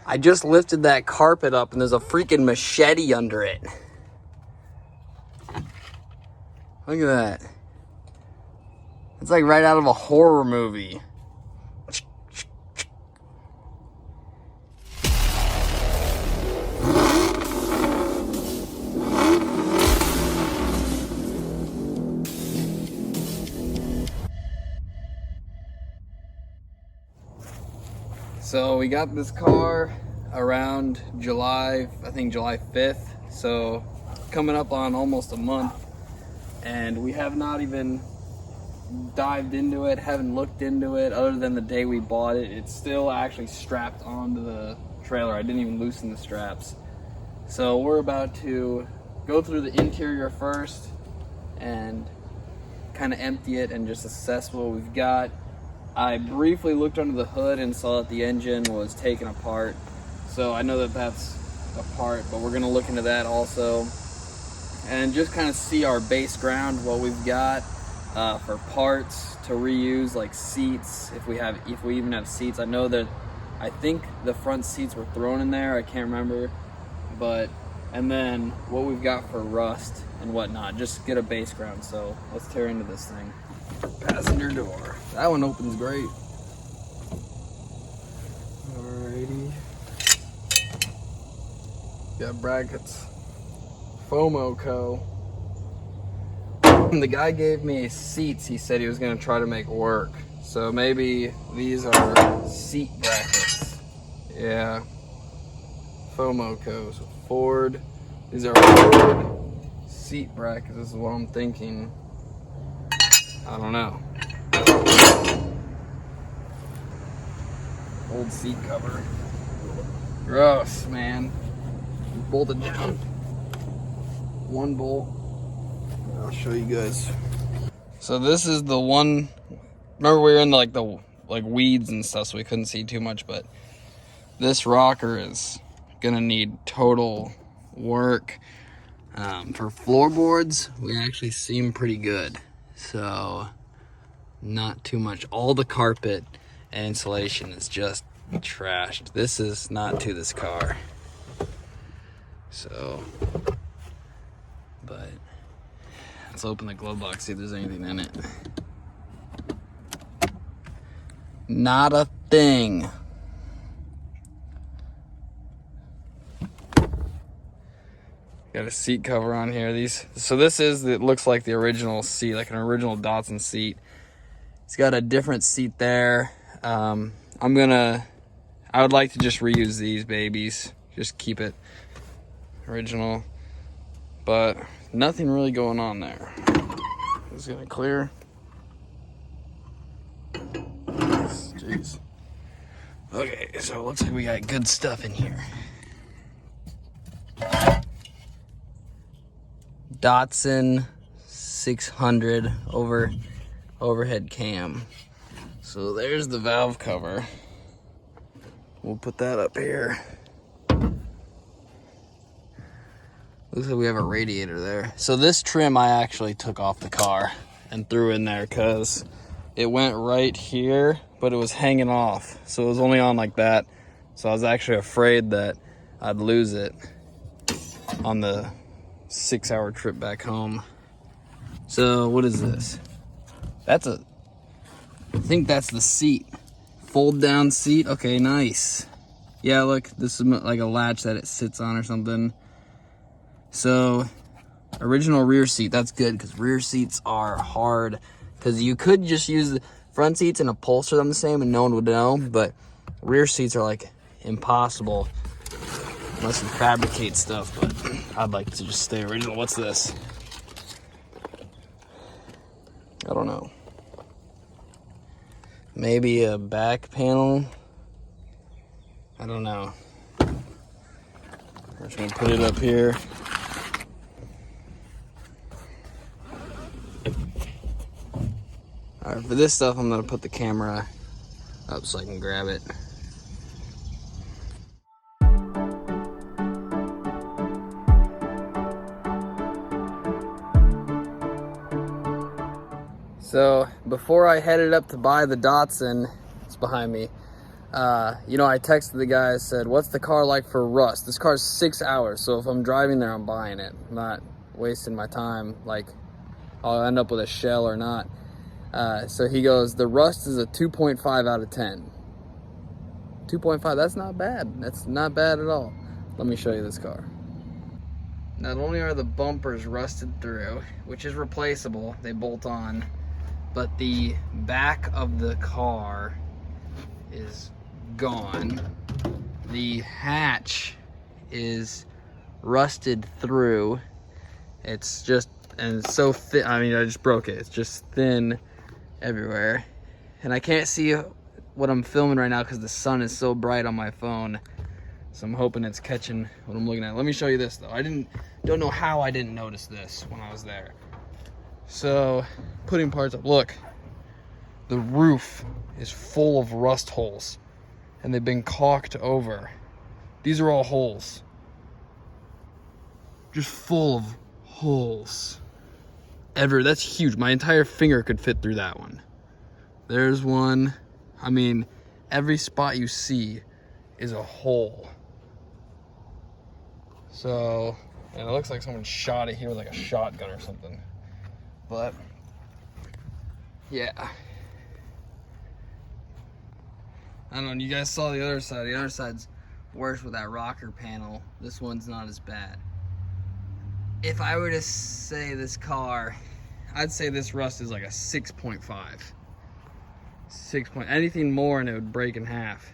I just lifted that carpet up and there's a freaking machete under it. Look at that. It's like right out of a horror movie. So we got this car around July, I think July 5th. So coming up on almost a month. And we have not even dived into it, haven't looked into it other than the day we bought it. It's still actually strapped onto the trailer. I didn't even loosen the straps. So we're about to go through the interior first and kind of empty it and just assess what we've got. I briefly looked under the hood and saw that the engine was taken apart. So I know that that's apart, but we're gonna look into that also. And just kind of see our base ground, what we've got for parts to reuse, like seats, if we even have seats. I think the front seats were thrown in there, I can't remember. And then what we've got for rust and whatnot, just get a base ground. So let's tear into this thing. Passenger door. That one opens great. Alrighty. Got brackets. FOMO Co. The guy gave me seats. He said he was going to try to make work. So maybe these are seat brackets. Yeah. FOMO Co. So Ford. These are Ford seat brackets. This is what I'm thinking. I don't know. Old seat cover. Gross, man. Bolted down. One bolt. I'll show you guys. So this is the one. Remember we were in the weeds and stuff, so we couldn't see too much. But this rocker is gonna need total work. For floorboards, we actually seem pretty good. So not too much. All the carpet and insulation is just trashed. This is not to this car. So, but let's open the glove box, see if there's anything in it. Not a thing. Got a seat cover on here. It looks like the original seat, like an original Datsun seat. It's got a different seat there. I would like to just reuse these babies. Just keep it original. But nothing really going on there. It's gonna clear. Jeez. Okay, so it looks like we got good stuff in here. Datsun 600 overhead cam. So there's the valve cover. We'll put that up here. Looks like we have a radiator there. So this trim I actually took off the car and threw in there because it went right here, but it was hanging off. So it was only on like that. So I was actually afraid that I'd lose it on the 6-hour trip back home. So what is this? I think that's the seat. Fold down seat. Okay, nice. Yeah, look, this is like a latch that it sits on or something. So original rear seat, that's good because rear seats are hard, because you could just use the front seats and upholster them the same and no one would know, but rear seats are like impossible unless you fabricate stuff. But I'd like to just stay original. What's this? I don't know. Maybe a back panel. I don't know. We're just gonna put it up here. All right, for this stuff, I'm gonna put the camera up so I can grab it. So before I headed up to buy the Datsun, it's behind me, You know, I texted the guy, I said, what's the car like for rust? This car's 6 hours, so if I'm driving there, I'm buying it. I'm not wasting my time, like I'll end up with a shell or not. So he goes, the rust is a 2.5 out of 10. 2.5, that's not bad. That's not bad at all. Let me show you this car. Not only are the bumpers rusted through, which is replaceable, they bolt on, but the back of the car is gone. The hatch is rusted through. It's just, and it's so thin. I mean, I just broke it. It's just thin everywhere. And I can't see what I'm filming right now because the sun is so bright on my phone. So I'm hoping it's catching what I'm looking at. Let me show you this though. Don't know how I didn't notice this when I was there. So, putting parts up. Look, the roof is full of rust holes and they've been caulked over. These are all holes. Just full of holes. That's huge. My entire finger could fit through that one. There's one. I mean, every spot you see is a hole. So, and it looks like someone shot it here with like a shotgun or something. But, yeah. I don't know, you guys saw the other side. The other side's worse with that rocker panel. This one's not as bad. If I were to say this car, I'd say this rust is like a 6.5. Anything more and it would break in half.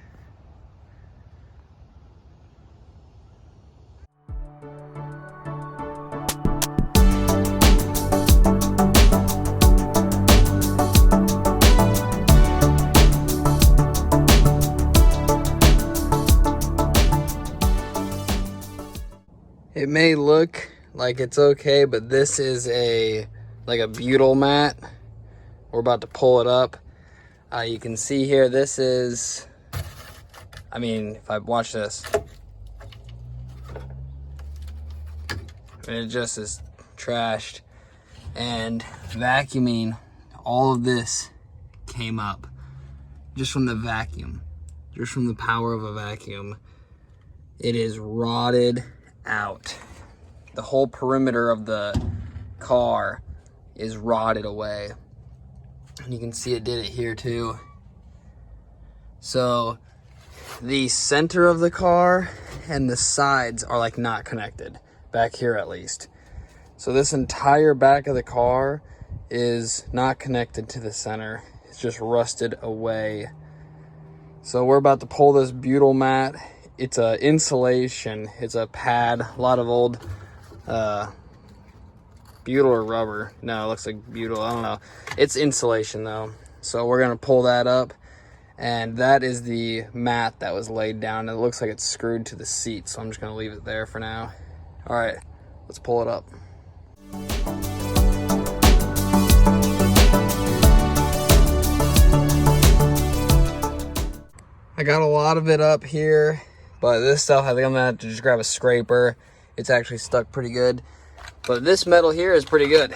It may look like it's okay, but this is like a butyl mat. We're about to pull it up. You can see here, this is, I mean, if I watch this, it just is trashed. And vacuuming, all of this came up just from the vacuum, just from the power of a vacuum. It is rotted out. The whole perimeter of the car is rotted away. And you can see it did it here too. So the center of the car and the sides are like not connected, back here at least. So this entire back of the car is not connected to the center. It's just rusted away. So we're about to pull this butyl mat. It's a insulation, it's a pad, a lot of old butyl or rubber. No, it looks like butyl, I don't know. It's insulation though. So we're gonna pull that up, and that is the mat that was laid down. It looks like it's screwed to the seat, so I'm just gonna leave it there for now. All right, let's pull it up. I got a lot of it up here, but this stuff, I think I'm gonna have to just grab a scraper. It's actually stuck pretty good. But this metal here is pretty good.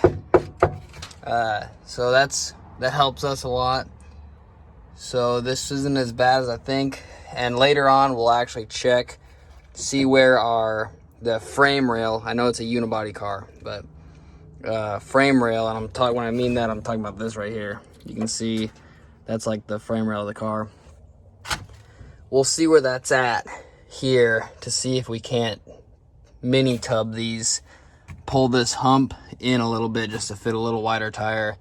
So that helps us a lot. So this isn't as bad as I think. And later on, we'll actually check, see where the frame rail, I know it's a unibody car, but frame rail, and when I mean that, I'm talking about this right here. You can see that's like the frame rail of the car. We'll see where that's at here to see if we can't mini tub these, pull this hump in a little bit just to fit a little wider tire.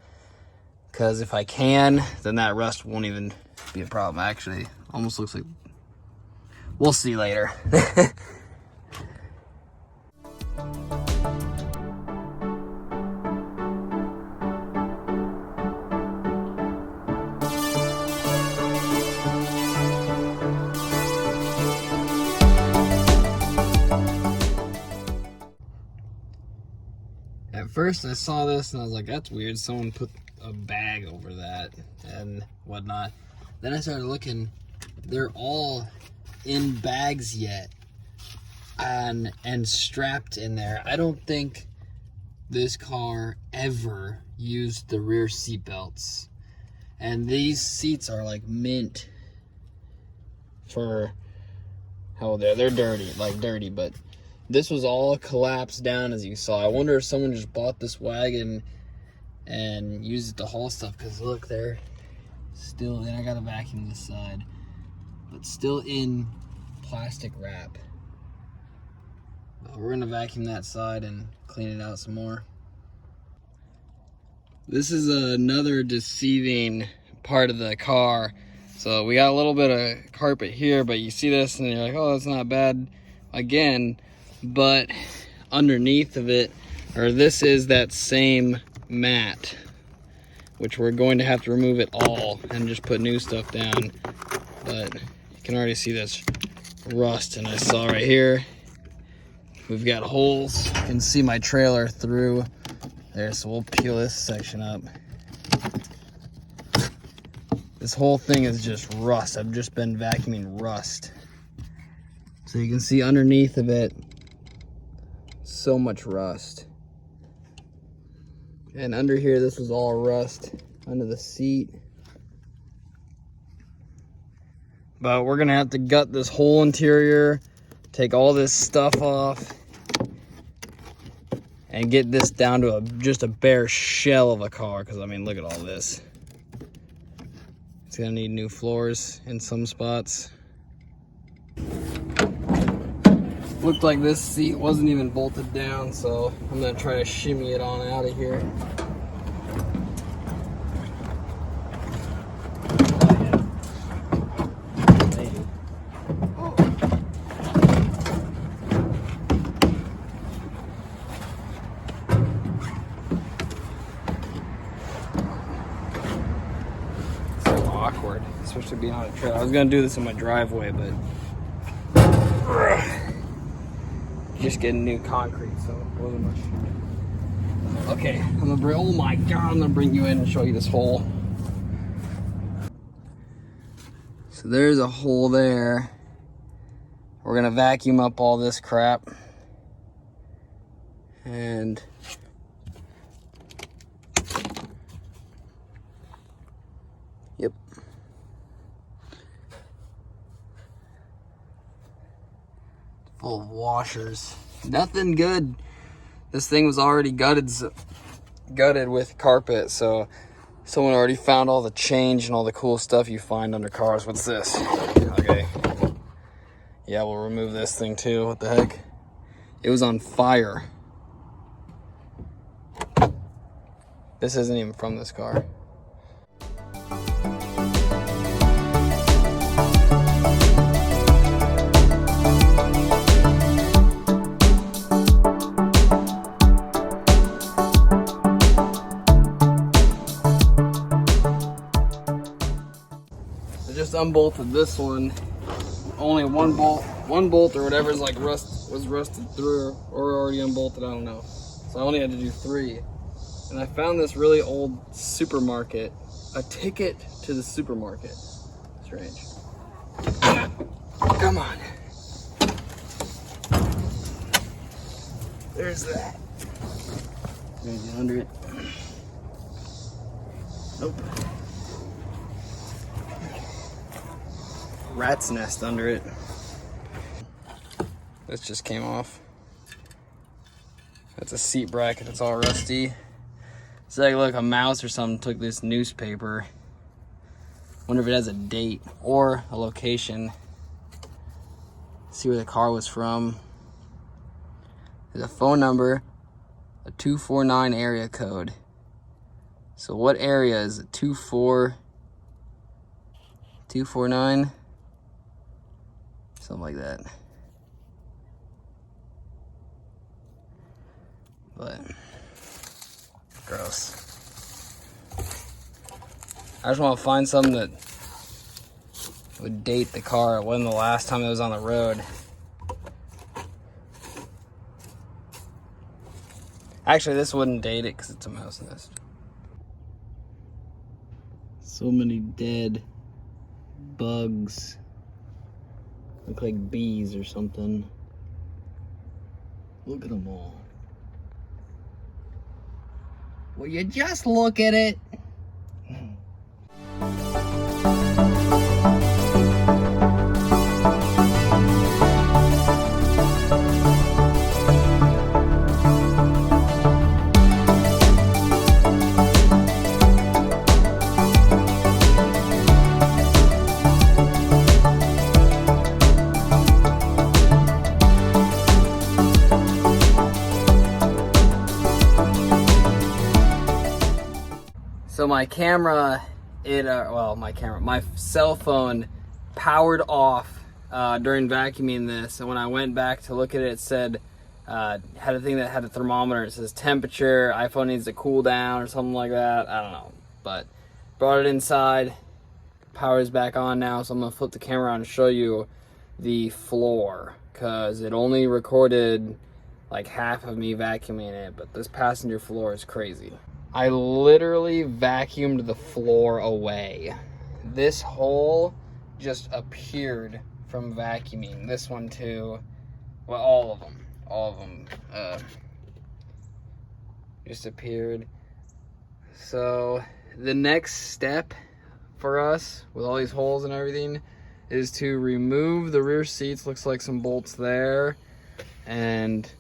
Because if I can, then that rust won't even be a problem. Actually, almost looks like, we'll see later. At first I saw this and I was like, that's weird, someone put a bag over that and whatnot. Then I started looking, they're all in bags yet and strapped in there. I don't think this car ever used the rear seat belts. And these seats are like mint. for how they're dirty, like dirty, but this was all collapsed down as you saw. I wonder if someone just bought this wagon and used it to haul stuff, because look, they're still in. I gotta vacuum this side, but still in plastic wrap. We're gonna vacuum that side and clean it out some more. This is another deceiving part of the car. So we got a little bit of carpet here, but you see this and you're like, oh, that's not bad again. But underneath of it, or this is that same mat, which we're going to have to remove it all and just put new stuff down. But you can already see this rust, and I saw right here, we've got holes. You can see my trailer through there, so we'll peel this section up. This whole thing is just rust. I've just been vacuuming rust. So you can see underneath of it, so much rust. And under here, this was all rust under the seat. But we're gonna have to gut this whole interior, take all this stuff off, and get this down to just a bare shell of a car. Because I mean, look at all this. It's gonna need new floors in some spots. Looked like this seat wasn't even bolted down, so I'm gonna try to shimmy it on out of here. Awkward, especially being on a trail. I was gonna do this in my driveway, but just getting new concrete, so it wasn't much. Okay, I'm gonna bring, oh my god, I'm gonna bring you in and show you this hole. So there's a hole there. We're gonna vacuum up all this crap. And yep. Full of washers. Nothing good. This thing was already gutted with carpet, so someone already found all the change and all the cool stuff you find under cars. What's this? Okay. Yeah, we'll remove this thing too. What the heck? It was on fire. This isn't even from this car. Just unbolted this one. Only one bolt or whatever is like was rusted through or already unbolted, I don't know. So I only had to do 3. And I found this really old supermarket, a ticket to the supermarket. Strange. Come on. There's that. Maybe under it. Nope. Rat's nest under it. This just came off. That's a seat bracket, it's all rusty. It's like, look, a mouse or something took this newspaper. Wonder if it has a date or a location. See where the car was from. There's a phone number, a 249 area code. So what area is it? 249? Something like that. But gross. I just want to find something that would date the car. When the last time it was on the road. Actually, this wouldn't date it because it's a mouse nest. So many dead bugs. Look like bees or something. Look at them all. Will you just look at it? So my camera, my cell phone powered off during vacuuming this, and when I went back to look at it, it said, had a thing that had a thermometer. It says temperature, iPhone needs to cool down or something like that. I don't know, but brought it inside. Power is back on now, so I'm gonna flip the camera on and show you the floor, because it only recorded like half of me vacuuming it, but this passenger floor is crazy. I literally vacuumed the floor away. This hole just appeared from vacuuming. This one too. Well, all of them just appeared. So the next step for us with all these holes and everything is to remove the rear seats. Looks like some bolts there, and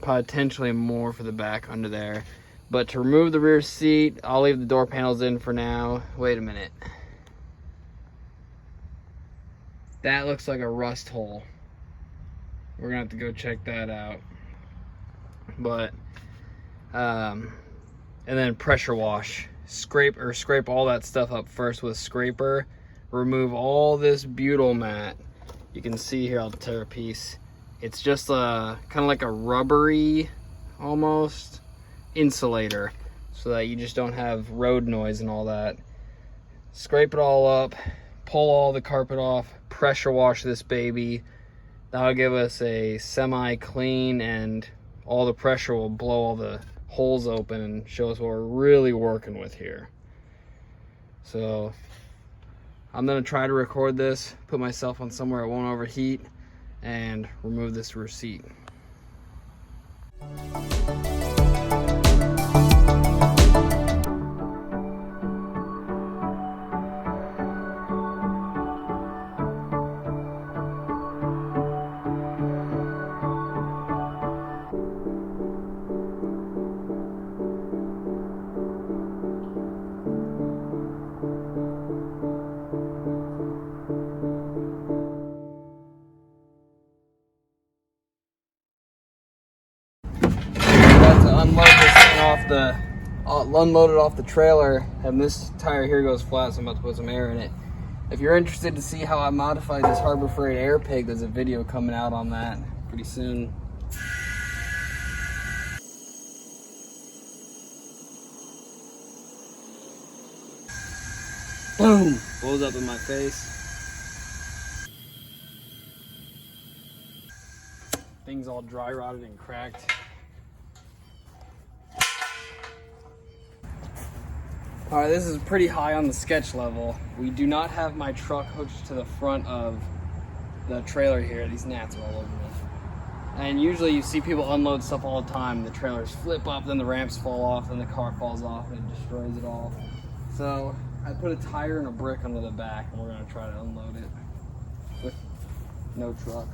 potentially more for the back under there. But to remove the rear seat, I'll leave the door panels in for now. Wait a minute. That looks like a rust hole. We're gonna have to go check that out. But, and then pressure wash. Scrape all that stuff up first with a scraper. Remove all this butyl mat. You can see here, I'll tear a piece. It's just kind of like a rubbery, almost, insulator, so that you just don't have road noise and all that. Scrape it all up, pull all the carpet off, pressure wash this baby. That'll give us a semi-clean, and all the pressure will blow all the holes open and show us what we're really working with here. So I'm gonna try to record this, put myself on somewhere it won't overheat, and remove this rear seat. Unload it off the trailer, and this tire here goes flat, so I'm about to put some air in it. If you're interested to see how I modified this Harbor Freight air pig, there's a video coming out on that pretty soon. Boom! Blows up in my face. Thing's all dry rotted and cracked. All right, this is pretty high on the sketch level. We do not have my truck hooked to the front of the trailer here. These gnats are all over me. And usually you see people unload stuff all the time. The trailers flip up, then the ramps fall off, then the car falls off and it destroys it all. So I put a tire and a brick under the back, and we're gonna try to unload it with no truck.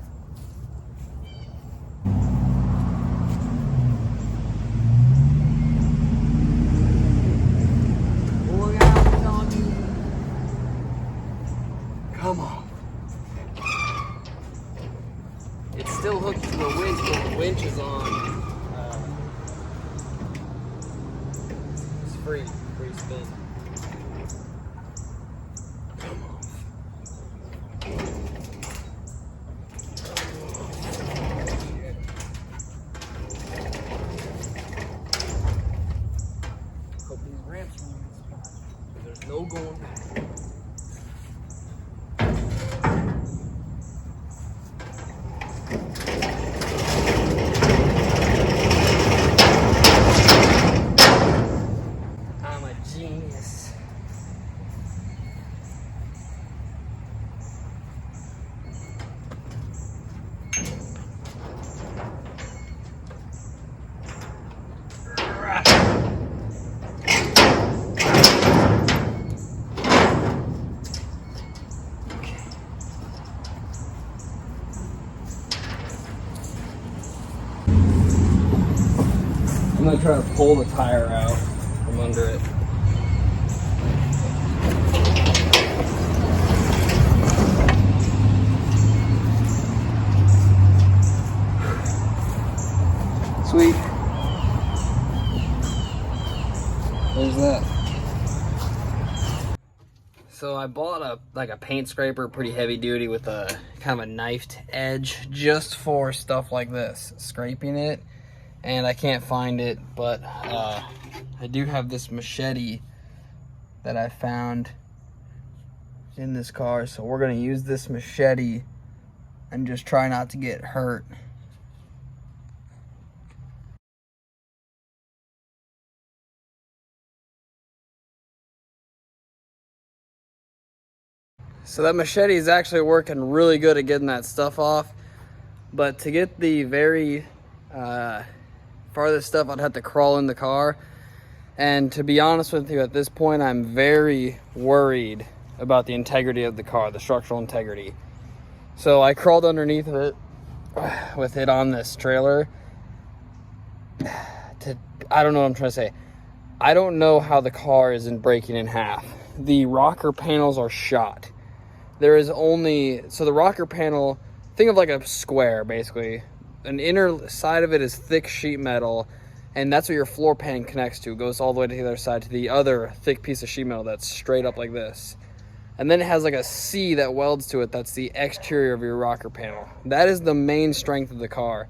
Come on. It's still hooked to the winch, but the winch is on. It's free spin. Come on. Hope these ramps are in the spot. There's no going back. Genius. I'm gonna try to pull the tire out from under it. Sweet. There's that. So I bought a paint scraper, pretty heavy duty, with a kind of a knifed edge, just for stuff like this, scraping it. And I can't find it, but I do have this machete that I found in this car, so we're gonna use this machete and just try not to get hurt. So that machete is actually working really good at getting that stuff off, but to get the very farthest stuff, I'd have to crawl in the car. And to be honest with you, at this point, I'm very worried about the integrity of the car, the structural integrity. So I crawled underneath of it with it on this trailer. I don't know what I'm trying to say. I don't know how the car isn't breaking in half. The rocker panels are shot. There is only, so the rocker panel, think of like a square basically. An inner side of it is thick sheet metal, and that's what your floor pan connects to. It goes all the way to the other side to the other thick piece of sheet metal that's straight up like this. And then it has like a C that welds to it. That's the exterior of your rocker panel. That is the main strength of the car.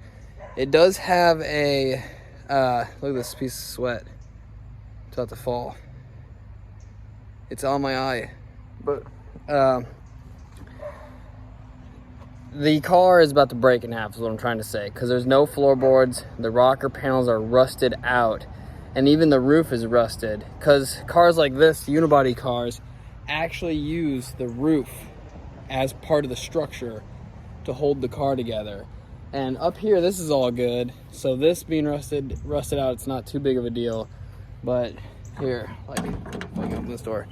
It does have a, look at this piece of sweat. It's about to fall. It's on my eye. But, the car is about to break in half is what I'm trying to say, because there's no floorboards, the rocker panels are rusted out, and even the roof is rusted, because cars like this, unibody cars, actually use the roof as part of the structure to hold the car together. And up here, this is all good, so this being rusted out, it's not too big of a deal. But here, like, if I can open this door,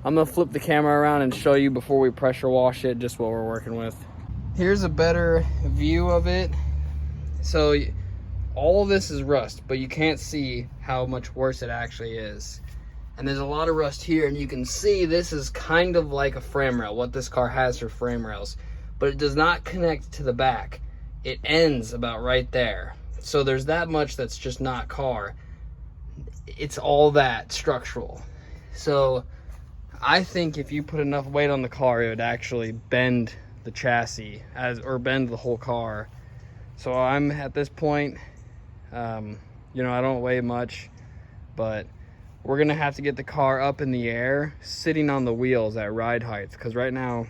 I'm gonna flip the camera around and show you before we pressure wash it, just what we're working with. Here's a better view of it. So all of this is rust, but you can't see how much worse it actually is. And there's a lot of rust here, and you can see this is kind of like a frame rail, what this car has for frame rails, but it does not connect to the back. It ends about right there. So there's that much that's just not car. It's all that structural. So I think if you put enough weight on the car, it would actually bend the chassis or bend the whole car. So I'm at this point, you know, I don't weigh much, but we're gonna have to get the car up in the air, sitting on the wheels at ride height, because right now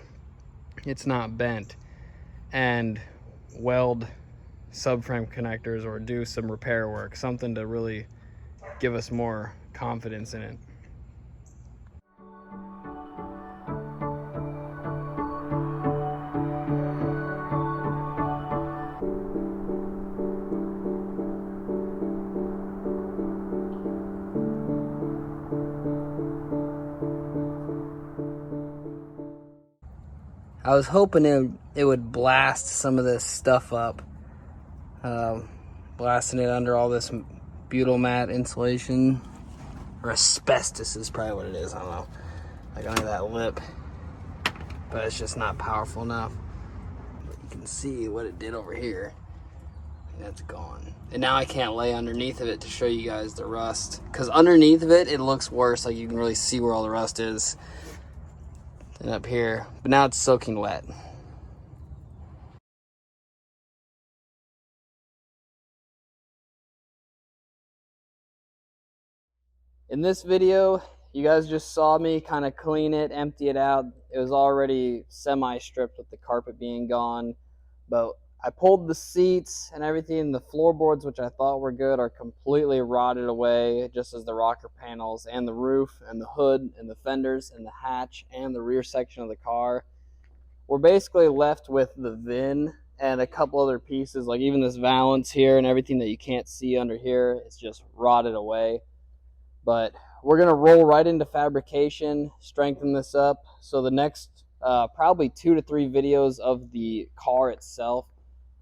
it's not bent, and weld subframe connectors or do some repair work, something to really give us more confidence in it. I was hoping it would blast some of this stuff up, blasting it under all this butyl mat insulation, or asbestos is probably what it is, I don't know, like under that lip, but it's just not powerful enough. But you can see what it did over here, and that's gone. And now I can't lay underneath of it to show you guys the rust, because underneath of it, it looks worse, like you can really see where all the rust is. And up here, but now it's soaking wet. In this video, you guys just saw me kind of clean it, empty it out. It was already semi-stripped with the carpet being gone, but I pulled the seats and everything. The floorboards, which I thought were good, are completely rotted away, just as the rocker panels and the roof and the hood and the fenders and the hatch and the rear section of the car. We're basically left with the VIN and a couple other pieces, like even this valance here and everything that you can't see under here. It's just rotted away. But we're gonna roll right into fabrication, strengthen this up. So the next probably 2 to 3 videos of the car itself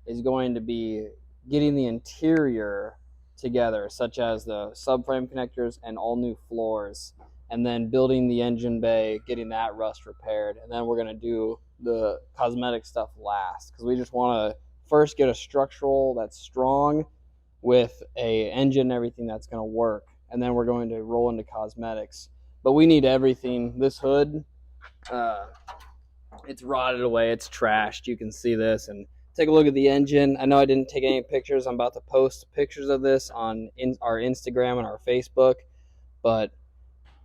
is going to be getting the interior together, such as the subframe connectors and all new floors, and then building the engine bay, getting that rust repaired, and then we're gonna do the cosmetic stuff last, because we just want to first get a structural that's strong with a engine and everything that's going to work, and then we're going to roll into cosmetics. But we need everything. This hood, It's rotted away. It's trashed. You can see this. And take a look at the engine. I know I didn't take any pictures. I'm about to post pictures of this on our Instagram and our Facebook. But,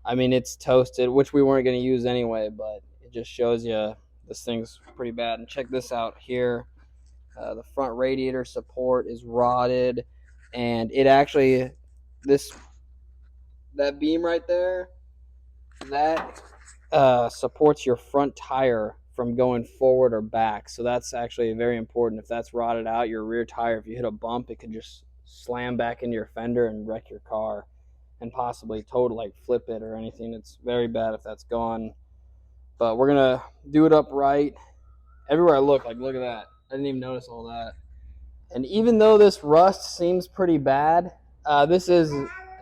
I mean, it's toasted, which we weren't going to use anyway. But it just shows you this thing's pretty bad. And check this out here. The front radiator support is rotted. And it actually, that beam right there, that supports your front tire from going forward or back. So that's actually very important. If that's rotted out, your rear tire, if you hit a bump, it could just slam back into your fender and wreck your car and possibly like flip it or anything. It's very bad if that's gone. But we're going to do it upright. Everywhere I look, like, look at that. I didn't even notice all that. And even though this rust seems pretty bad, this is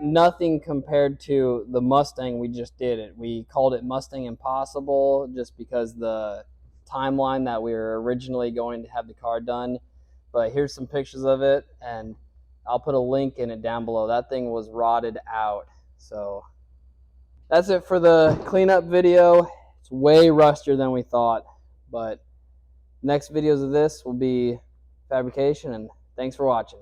nothing compared to the Mustang we just did it. We called it Mustang Impossible just because the timeline that we were originally going to have the car done. But here's some pictures of it, and I'll put a link in it down below. That thing was rotted out. So that's it for the cleanup video. It's way rustier than we thought, but next videos of this will be fabrication, and thanks for watching.